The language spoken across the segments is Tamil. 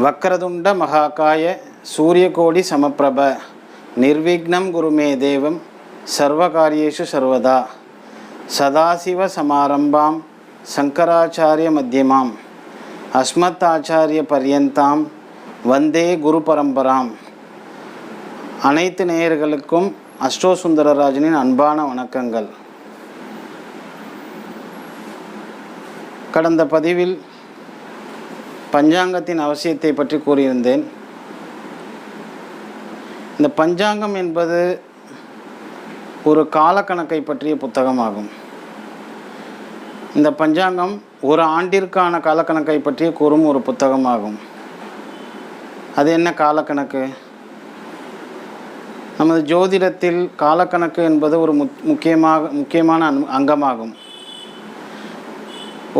வக்ரதுண்ட மகாகாய சூரியகோடி சமப்பிரப நிர்விக்னம் குருமே தேவம் சர்வகாரியேஷு சர்வதா சதாசிவ சமாரம்பாம் சங்கராச்சாரிய மத்தியமாம் அஸ்மத்தாச்சாரிய பர்யந்தாம் வந்தே குரு பரம்பராம். அனைத்து நேயர்களுக்கும் அஷ்டோ சுந்தரராஜனின் அன்பான வணக்கங்கள். கடந்த பதிவில் பஞ்சாங்கத்தின் அவசியத்தை பற்றி கூறியிருந்தேன். இந்த பஞ்சாங்கம் என்பது ஒரு காலக்கணக்கை பற்றிய புத்தகமாகும். இந்த பஞ்சாங்கம் ஒரு ஆண்டிற்கான காலக்கணக்கை பற்றி கூறும் ஒரு புத்தகமாகும். அது என்ன காலக்கணக்கு? நமது ஜோதிடத்தில் காலக்கணக்கு என்பது ஒரு முக்கியமான அங்கமாகும்.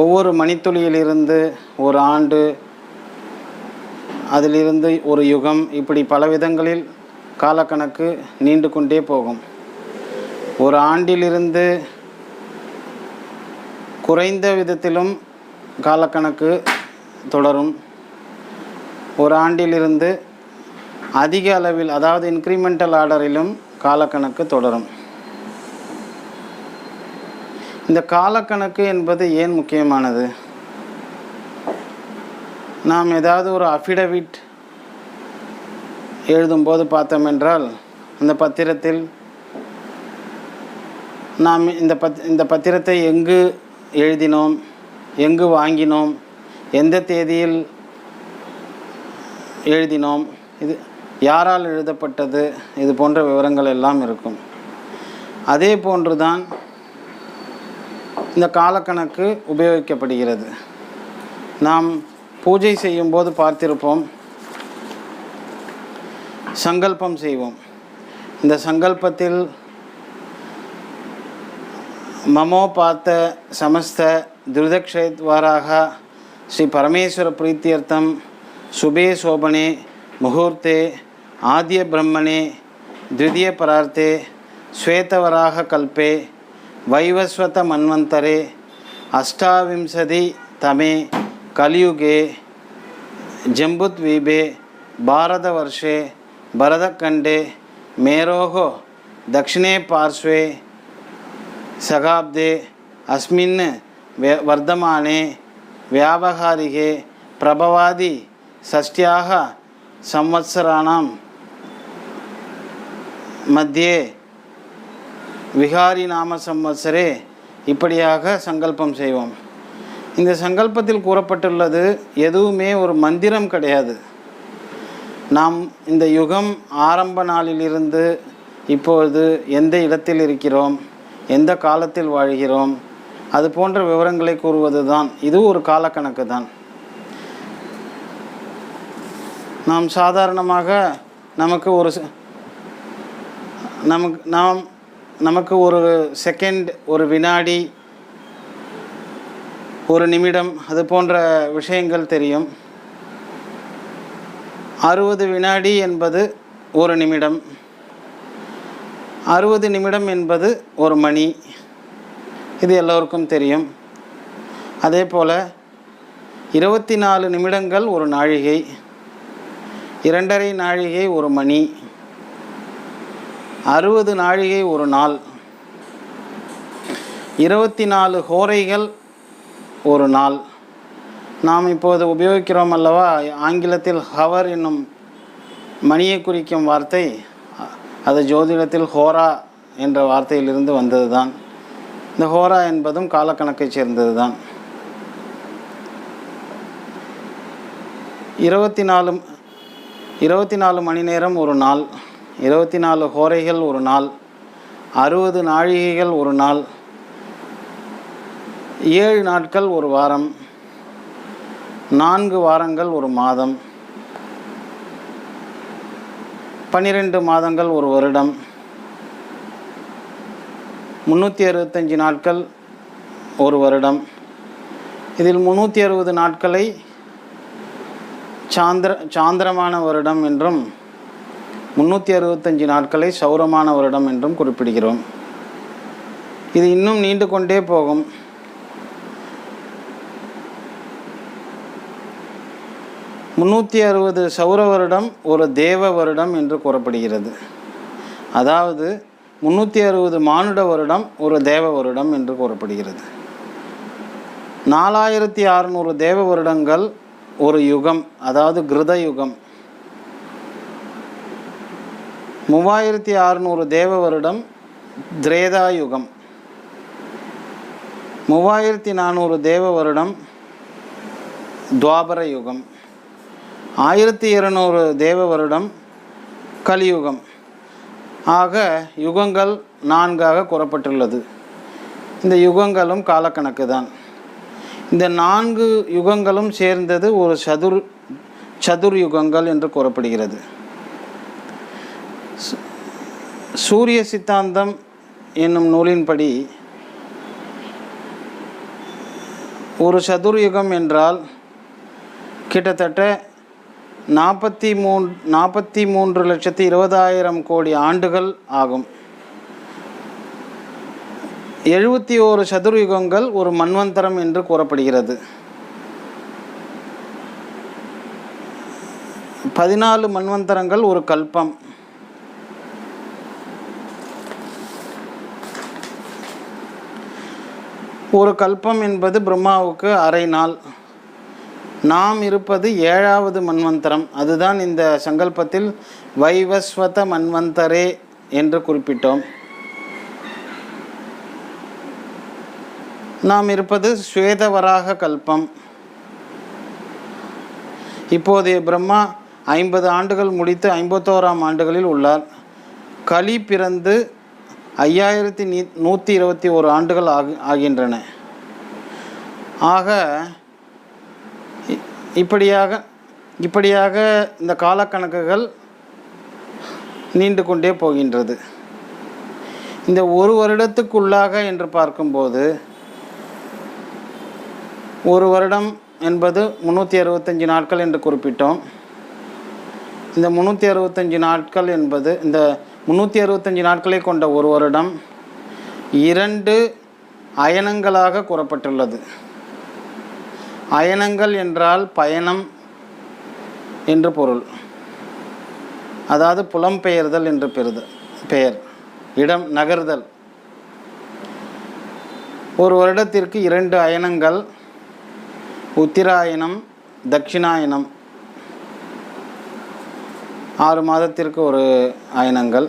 ஒவ்வொரு மணித்துளியிலிருந்து ஒரு ஆண்டு, அதிலிருந்து ஒரு யுகம், இப்படி பல விதங்களில் காலக்கணக்கு நீண்டு கொண்டே போகும். ஒரு ஆண்டிலிருந்து குறைந்த விதத்திலும் காலக்கணக்கு தொடரும். ஒரு ஆண்டிலிருந்து அதிக அளவில், அதாவது இன்க்ரிமெண்டல் ஆர்டரிலும் காலக்கணக்கு தொடரும். இந்த காலக்கணக்கு என்பது ஏன் முக்கியமானது? நாம் ஏதாவது ஒரு அஃபிடவிட் எழுதும்போது பார்த்தோம் என்றால், அந்த பத்திரத்தில் நாம் இந்த பத்திரத்தை எங்கு எழுதினோம், எங்கு வாங்கினோம், எந்த தேதியில் எழுதினோம், இது யாரால் எழுதப்பட்டது, இது போன்ற விவரங்கள் எல்லாம் இருக்கும். அதே போன்றுதான் இந்த காலக்கணக்கு உபயோகிக்கப்படுகிறது. நாம் பூஜை செய்யும்போது பார்த்திருப்போம், சங்கல்பம் செய்வோம். இந்த சங்கல்பத்தில் மமோபாத்த சமஸ்த துரிதக்ஷேத்வாராக ஸ்ரீ பரமேஸ்வர பிரீத்தியர்த்தம் சுபே சோபனே முகூர்த்தே ஆத்ய பிரம்மணே த்விதீய பரார்த்தே ஸ்வேதவராக கல்பே வைவஸ்வத மன்வந்தரே அஷ்டாவிம்சதி தமே கலியுகே ஜம்புத்வீபே பாரதவர்ஷே பரதக்கண்டே மேரோகோ தக்ஷிணே பார்ஸ்வே சகாப்தே அஸ்மின் வர்தமானே வியாபகாரிகே பிரபவாதி ஷஷ்டியாக சம்வத்சராணாம் மத்தியே விகாரி நாம சம்வத்சரே, இப்படியாக சங்கல்பம் செய்வோம். இந்த சங்கல்பத்தில் கூறப்பட்டுள்ளது எதுவுமே ஒரு மந்திரம் கிடையாது. நாம் இந்த யுகம் ஆரம்ப நாளிலிருந்து இப்பொழுது எந்த இடத்தில் இருக்கிறோம், எந்த காலத்தில் வாழ்கிறோம், அது போன்ற விவரங்களை கூறுவது தான். இது ஒரு காலக்கணக்கு தான். நாம் சாதாரணமாக நமக்கு ஒரு செகண்ட், ஒரு வினாடி, ஒரு நிமிடம், அது போன்ற விஷயங்கள் தெரியும். 60 வினாடி என்பது ஒரு நிமிடம், 60 நிமிடம் என்பது ஒரு மணி, இது எல்லோருக்கும் தெரியும். அதே போல் 24 நிமிடங்கள் ஒரு நாழிகை, 2.5 நாழிகை ஒரு மணி, 60 நாழிகை ஒரு நாள், 24 ஹோரைகள் ஒரு நாள். நாம் இப்போது உபயோகிக்கிறோம் அல்லவா, ஆங்கிலத்தில் ஹவர் என்னும் மணியை குறிக்கும் வார்த்தை, அது ஜோதிடத்தில் ஹோரா என்ற வார்த்தையிலிருந்து வந்தது தான். இந்த ஹோரா என்பதும் காலக்கணக்கை சேர்ந்தது தான். 24 மணி நேரம் ஒரு நாள், 24 ஹோரைகள் ஒரு நாள், 60 நாழிகைகள் ஒரு நாள், 7 நாட்கள் ஒரு வாரம், 4 வாரங்கள் ஒரு மாதம், 12 மாதங்கள் ஒரு வருடம், 365 நாட்கள் ஒரு வருடம். இதில் 360 நாட்களை சாந்திரமான வருடம் என்றும் 365 நாட்களை சௌரமான வருடம் என்றும் குறிப்பிடுகிறோம். இது இன்னும் நீண்டு கொண்டே போகும். 360 சௌர வருடம் ஒரு தேவ வருடம் என்று கூறப்படுகிறது. அதாவது 360 மானுட வருடம் ஒரு தேவ வருடம் என்று கூறப்படுகிறது. 4600 தேவ வருடங்கள் ஒரு யுகம், அதாவது கிருத யுகம். 3600 தேவ வருடம் திரேதா யுகம். 3400 தேவ வருடம் துவாபர யுகம். 1200 தேவ வருடம் கலியுகம். ஆக யுகங்கள் 4ஆக கூறப்பட்டுள்ளது. இந்த யுகங்களும் காலக்கணக்கு தான். இந்த 4 யுகங்களும் சேர்ந்தது ஒரு சதுர் யுகங்கள் என்று கூறப்படுகிறது. சூரிய சித்தாந்தம் என்னும் நூலின்படி ஒரு சதுர்யுகம் என்றால் கிட்டத்தட்ட 43,20,000 கோடி ஆண்டுகள் ஆகும். 71 சதுர்யுகங்கள் ஒரு மன்வந்தரம் என்று கூறப்படுகிறது. 14 மன்வந்தரங்கள் ஒரு கல்பம். ஒரு கல்பம் என்பது பிரம்மாவுக்கு அரை நாள். நாம் இருப்பது 7வது மன்வந்தரம். அதுதான் இந்த சங்கல்பத்தில் வைவஸ்வத மன்வந்தரே என்று குறிப்பிட்டோம். நாம் இருப்பது ஸ்வேதவராக கல்பம். இப்போதைய பிரம்மா 50 ஆண்டுகள் முடித்து 51ஆம் ஆண்டுகளில் உள்ளார். கலி பிறந்து 5121 ஆண்டுகள் ஆகின்றன. ஆக இப்படியாக இந்த காலக்கணக்குகள் நீண்டு கொண்டே போகின்றது. இந்த ஒரு வருடத்துக்குள்ளாக என்று பார்க்கும்போது ஒரு வருடம் என்பது 365 நாட்கள் என்று குறிப்பிட்டோம். இந்த 365 நாட்கள் என்பது இந்த 365 நாட்களை கொண்ட ஒரு வருடம் 2 அயனங்களாக கூறப்பட்டுள்ளது. அயனங்கள் என்றால் பயணம் என்று பொருள். அதாவது புலம்பெயர்தல் என்று பெயர், இடம் நகர்தல். ஒரு வருடத்திற்கு 2 அயனங்கள், உத்திராயணம், தட்சிணாயனம். 6 மாதத்திற்கு ஒரு அயனங்கள்.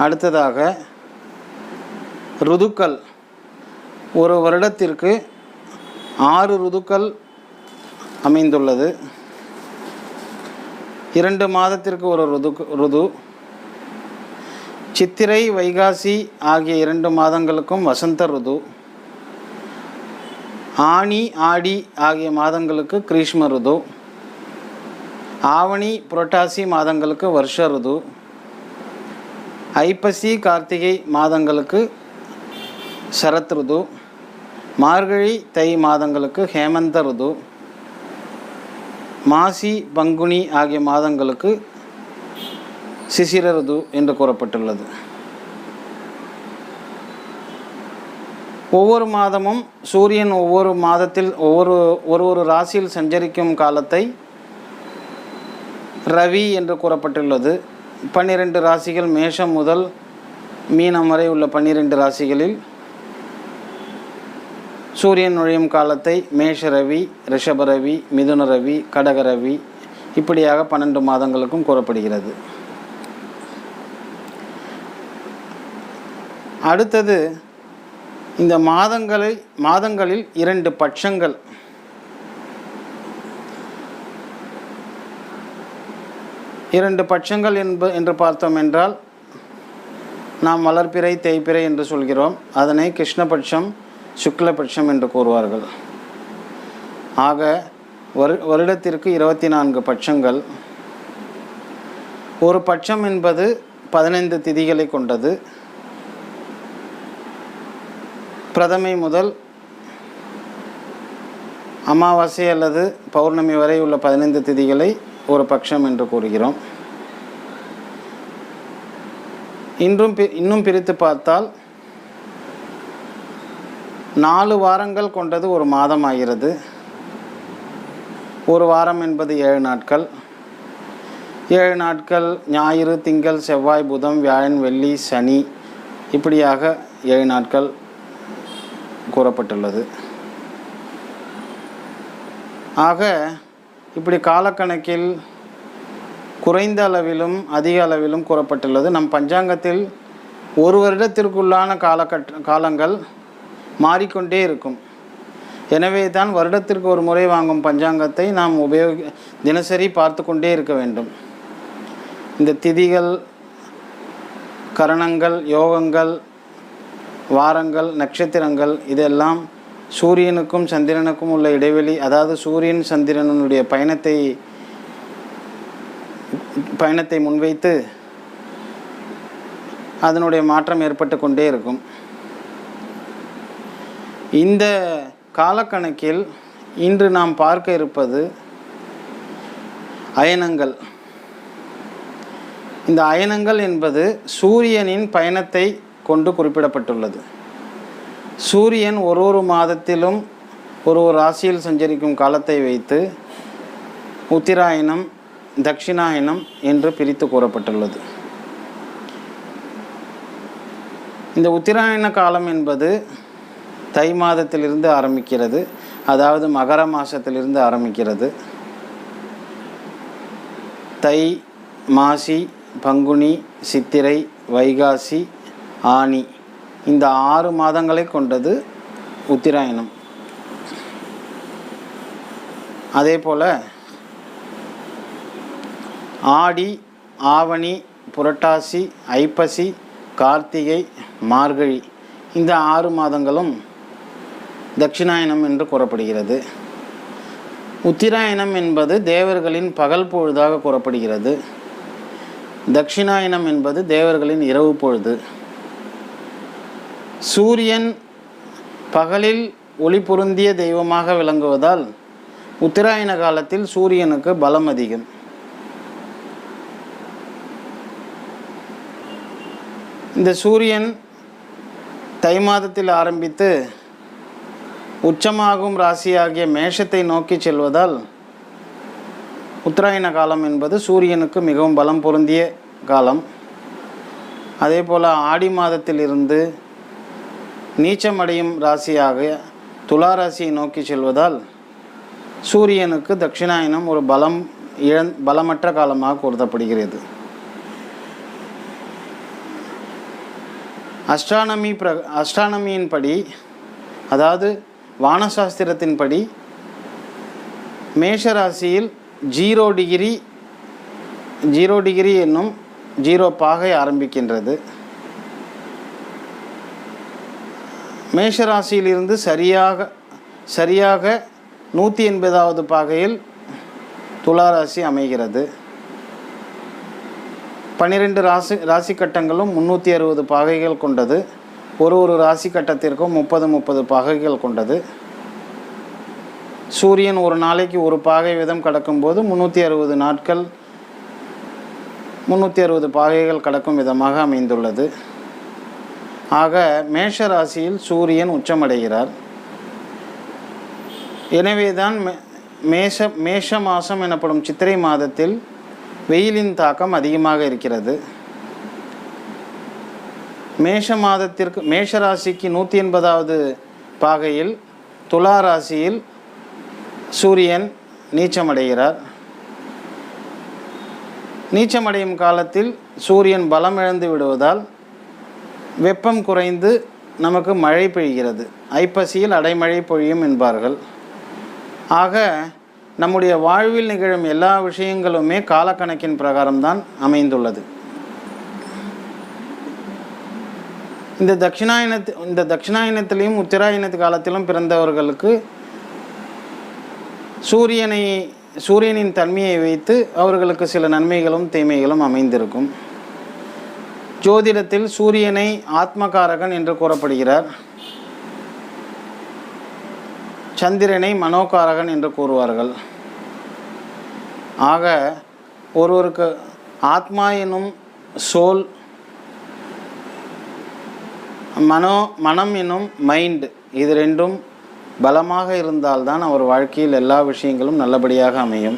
அடுத்ததாக ருதுக்கள். ஒரு வருடத்திற்கு 6 ருதுக்கள் அமைந்துள்ளது. 2 மாதத்திற்கு ஒரு ருது. சித்திரை, வைகாசி ஆகிய 2 மாதங்களுக்கும் வசந்த ருது. ஆனி, ஆடி ஆகிய மாதங்களுக்கு கிரீஷ்ம ருது. ஆவணி, புரட்டாசி மாதங்களுக்கு வருஷ ருது. ஐப்பசி, கார்த்திகை மாதங்களுக்கு சரத் ருது. மார்கழி, தை மாதங்களுக்கு ஹேமந்த ருது. மாசி, பங்குனி ஆகிய மாதங்களுக்கு சிசிர ருது என்று கூறப்பட்டுள்ளது. ஒவ்வொரு மாதமும் சூரியன் ஒவ்வொரு மாதத்தில் ஒரு ராசியில் சஞ்சரிக்கும் காலத்தை ரவி என்று கூறப்பட்டுள்ளது. 12 ராசிகள், மேஷம் முதல் மீனம் வரை உள்ள 12 ராசிகளில் சூரியன் நுழையும் காலத்தை மேஷ ரவி, ரிஷப ரவி, மிதுன ரவி, கடக ரவி, இப்படியாக 12 மாதங்களுக்கும் கூறப்படுகிறது. அடுத்தது இந்த மாதங்களில் 2 பட்சங்கள். இரண்டு பட்சங்கள் என்று பார்த்தோம் என்றால் நாம் வளர்பிறை, தேய்பிறை என்று சொல்கிறோம். அதனை கிருஷ்ணபட்சம், சுக்லபட்சம் என்று கூறுவார்கள். ஆக வருடத்திற்கு 24 பட்சங்கள். ஒரு பட்சம் என்பது 15 திதிகளை கொண்டது. பிரதமை முதல் அமாவாசை அல்லது பௌர்ணமி வரை உள்ள 15 திதிகளை ஒரு பட்சம் என்று கூறுகிறோம். இன்னும் பிரித்து பார்த்தால் 4 வாரங்கள் கொண்டது ஒரு மாதம் ஆகிறது. ஒரு வாரம் என்பது 7 நாட்கள். 7 நாட்கள் ஞாயிறு, திங்கள், செவ்வாய், புதன், வியாழன், வெள்ளி, சனி, இப்படியாக 7 நாட்கள் கூறப்பட்டுள்ளது. ஆக இப்படி காலக்கணக்கில் குறைந்த அளவிலும் அதிக அளவிலும் கூறப்பட்டுள்ளது. நம் பஞ்சாங்கத்தில் ஒரு வருடத்திற்குள்ளான காலங்கள் மாறிக்கொண்டே இருக்கும். எனவே தான் வருடத்திற்கு ஒரு முறை வாங்கும் பஞ்சாங்கத்தை நாம் தினசரி பார்த்து கொண்டே இருக்க வேண்டும். இந்த திதிகள், கரணங்கள், யோகங்கள், வாரங்கள், நட்சத்திரங்கள் இதெல்லாம் சூரியனுக்கும் சந்திரனுக்கும் உள்ள இடைவெளி, அதாவது சூரியன் சந்திரனுடைய பயணத்தை முன்வைத்து அதனுடைய மாற்றம் ஏற்பட்டு கொண்டே இருக்கும். இந்த காலக்கணக்கில் இன்று நாம் பார்க்க இருப்பது அயனங்கள். இந்த அயனங்கள் என்பது சூரியனின் பயணத்தை கொண்டு குறிப்பிடப்பட்டுள்ளது. சூரியன் ஒரு மாதத்திலும் ஒரு ராசியில் சஞ்சரிக்கும் காலத்தை வைத்து உத்திராயணம், தட்சிணாயனம் என்று பிரித்து கூறப்பட்டுள்ளது. இந்த உத்திராயண காலம் என்பது தை மாதத்திலிருந்து ஆரம்பிக்கிறது, அதாவது மகர மாதத்திலிருந்து ஆரம்பிக்கிறது. தை, மாசி, பங்குனி, சித்திரை, வைகாசி, ஆனி, இந்த 6 மாதங்களை கொண்டது உத்திராயணம். அதே போல் ஆடி, ஆவணி, புரட்டாசி, ஐப்பசி, கார்த்திகை, மார்கழி, இந்த 6 மாதங்களும் தட்சிணாயனம் என்று கூறப்படுகிறது. உத்திராயணம் என்பது தேவர்களின் பகல் பொழுதாக கூறப்படுகிறது. தட்சிணாயனம் என்பது தேவர்களின் இரவு பொழுது. சூரியன் பகலில் ஒளி பொருந்திய தெய்வமாக விளங்குவதால் உத்திராயண காலத்தில் சூரியனுக்கு பலம் அதிகம். இந்த சூரியன் தை மாதத்தில் ஆரம்பித்து உச்சமாகும் ராசியாகிய மேஷத்தை நோக்கி செல்வதால் உத்தராயண காலம் என்பது சூரியனுக்கு மிகவும் பலம் பொருந்திய காலம். அதே போல் ஆடி மாதத்திலிருந்து நீச்சமடையும் ராசியாக துலா ராசியை நோக்கி செல்வதால் சூரியனுக்கு தட்சிணாயனம் ஒரு பலமற்ற காலமாக கருதப்படுகிறது. அஸ்ட்ரானமியின்படி, அதாவது வானசாஸ்திரத்தின்படி, மேஷராசியில் 0 டிகிரி என்னும் 0 பாகை ஆரம்பிக்கின்றது. மேஷராசியிலிருந்து சரியாக 180வது பாகையில் துளாராசி அமைகிறது. 12 ராசி கட்டங்களும் 360 பாகைகள் கொண்டது. ஒரு ராசி கட்டத்திற்கும் 30 பாகைகள் கொண்டது. சூரியன் ஒரு நாளைக்கு ஒரு பாகை வீதம் கடக்கும்போது 360 நாட்கள் 360 பாகைகள் கடக்கும் விதமாக அமைந்துள்ளது. ஆக மேஷ ராசியில் சூரியன் உச்சமடைகிறார். எனவே தான் மேஷ மாதம் எனப்படும் சித்திரை மாதத்தில் வெயிலின் தாக்கம் அதிகமாக இருக்கிறது. மேஷ ராசிக்கு 180வது பாகையில் துலா ராசியில் சூரியன் நீச்சமடைகிறார். நீச்சமடையும் காலத்தில் சூரியன் பலம் இழந்து விடுவதால் வெப்பம் குறைந்து நமக்கு மழை பெய்கிறது. ஐப்பசியில் அடைமழை பொழியும் என்பார்கள். ஆக நம்முடைய வாழ்வில் நிகழும் எல்லா விஷயங்களுமே காலக்கணக்கின் பிரகாரம்தான் அமைந்துள்ளது. இந்த தட்சிணாயனத்திலையும் உத்திராயணத்து காலத்திலும் பிறந்தவர்களுக்கு சூரியனின் தன்மையை வைத்து அவர்களுக்கு சில நன்மைகளும் தீமைகளும் அமைந்திருக்கும். ஜோதிடத்தில் சூரியனை ஆத்மகாரகன் என்று கூறப்படுகிறார். சந்திரனை மனோகாரகன் என்று கூறுவார்கள். ஆக ஒருவருக்கு ஆத்மா எனும் சோல், மனம் எனும் மைண்ட், இது ரெண்டும் பலமாக இருந்தால்தான் அவர் வாழ்க்கையில் எல்லா விஷயங்களும் நல்லபடியாக அமையும்.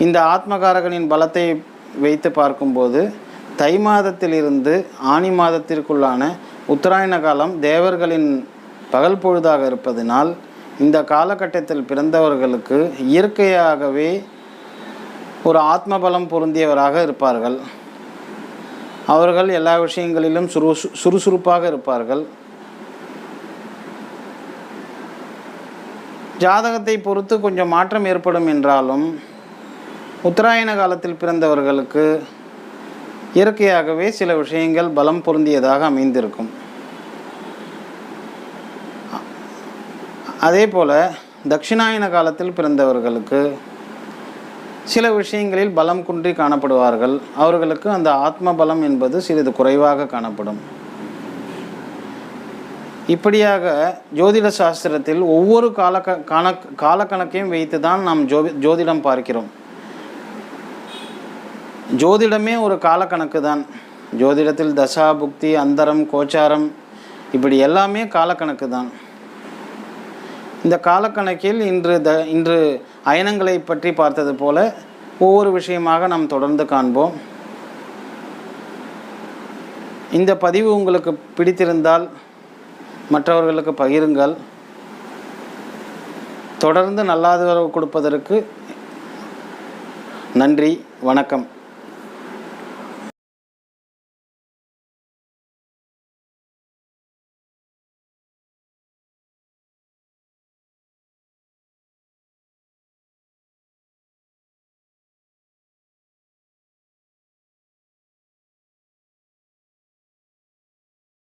இந்த ஆத்மகாரகனின் பலத்தை வைத்து பார்க்கும்போது தை மாதத்திலிருந்து ஆனி மாதத்திற்குள்ளான உத்தராயண காலம் தேவர்களின் பகல் பொழுதாக இருப்பதனால் இந்த காலகட்டத்தில் பிறந்தவர்களுக்கு இயற்கையாகவே ஒரு ஆத்மபலம் பொருந்தியவராக இருப்பார்கள். அவர்கள் எல்லா விஷயங்களிலும் சுறுசுறுப்பாக இருப்பார்கள். ஜாதகத்தை பொறுத்து கொஞ்சம் மாற்றம் ஏற்படும் என்றாலும் உத்தராயண காலத்தில் பிறந்தவர்களுக்கு இயற்கையாகவே சில விஷயங்கள் பலம் பொருந்தியதாக அமைந்திருக்கும். அதே போல் தட்சிணாயன காலத்தில் பிறந்தவர்களுக்கு சில விஷயங்களில் பலம் குன்றி காணப்படுவார்கள். அவர்களுக்கு அந்த ஆத்ம பலம் என்பது சிறிது குறைவாக காணப்படும். இப்படியாக ஜோதிட சாஸ்திரத்தில் ஒவ்வொரு காலக்கணக்கையும் வைத்து தான் நாம் ஜோதிடம் பார்க்கிறோம். ஜோதிடமே ஒரு காலக்கணக்கு தான். ஜோதிடத்தில் தசா, புக்தி, அந்தரம், கோச்சாரம் இப்படி எல்லாமே காலக்கணக்கு தான். இந்த காலக்கணக்கில் இன்று அயனங்களை பற்றி பார்த்தது போல ஒவ்வொரு விஷயமாக நாம் தொடர்ந்து காண்போம். இந்த பதிவு உங்களுக்கு பிடித்திருந்தால் மற்றவர்களுக்கு பகிருங்கள். தொடர்ந்து நல்லாதரவு கொடுப்பதற்கு நன்றி. வணக்கம்.